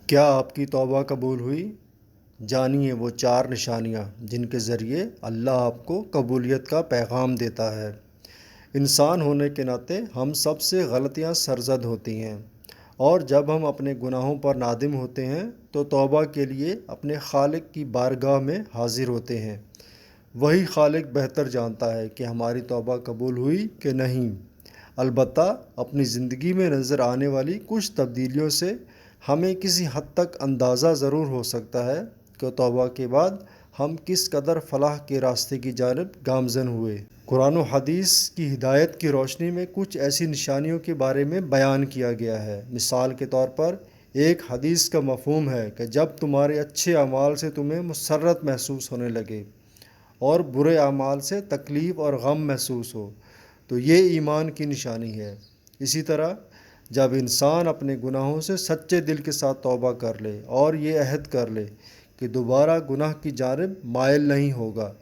کیا آپ کی توبہ قبول ہوئی؟ جانیے وہ 4 نشانیاں جن کے ذریعے اللہ آپ کو قبولیت کا پیغام دیتا ہے۔ انسان ہونے کے ناطے ہم سب سے غلطیاں سرزد ہوتی ہیں، اور جب ہم اپنے گناہوں پر نادم ہوتے ہیں تو توبہ کے لیے اپنے خالق کی بارگاہ میں حاضر ہوتے ہیں۔ وہی خالق بہتر جانتا ہے کہ ہماری توبہ قبول ہوئی کہ نہیں۔ البتہ اپنی زندگی میں نظر آنے والی کچھ تبدیلیوں سے ہمیں کسی حد تک اندازہ ضرور ہو سکتا ہے کہ توبہ کے بعد ہم کس قدر فلاح کے راستے کی جانب گامزن ہوئے۔ قرآن و حدیث کی ہدایت کی روشنی میں کچھ ایسی نشانیوں کے بارے میں بیان کیا گیا ہے۔ مثال کے طور پر ایک حدیث کا مفہوم ہے کہ جب تمہارے اچھے اعمال سے تمہیں مسرت محسوس ہونے لگے اور برے اعمال سے تکلیف اور غم محسوس ہو تو یہ ایمان کی نشانی ہے۔ اسی طرح جب انسان اپنے گناہوں سے سچے دل کے ساتھ توبہ کر لے اور یہ عہد کر لے کہ دوبارہ گناہ کی جانب مائل نہیں ہوگا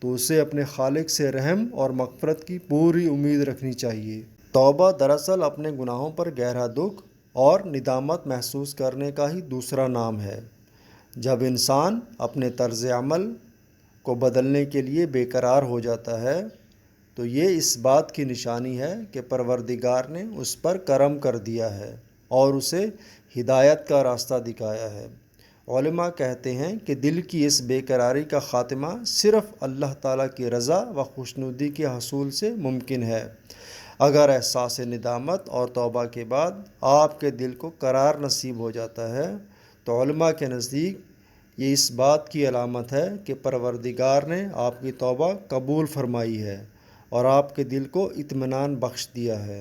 تو اسے اپنے خالق سے رحم اور مغفرت کی پوری امید رکھنی چاہیے۔ توبہ دراصل اپنے گناہوں پر گہرا دکھ اور ندامت محسوس کرنے کا ہی دوسرا نام ہے۔ جب انسان اپنے طرز عمل کو بدلنے کے لیے بے قرار ہو جاتا ہے تو یہ اس بات کی نشانی ہے کہ پروردگار نے اس پر کرم کر دیا ہے اور اسے ہدایت کا راستہ دکھایا ہے۔ علماء کہتے ہیں کہ دل کی اس بے قراری کا خاتمہ صرف اللہ تعالیٰ کی رضا و خوشنودی کے حصول سے ممکن ہے۔ اگر احساس ندامت اور توبہ کے بعد آپ کے دل کو قرار نصیب ہو جاتا ہے تو علماء کے نزدیک یہ اس بات کی علامت ہے کہ پروردگار نے آپ کی توبہ قبول فرمائی ہے اور آپ کے دل کو اطمینان بخش دیا ہے۔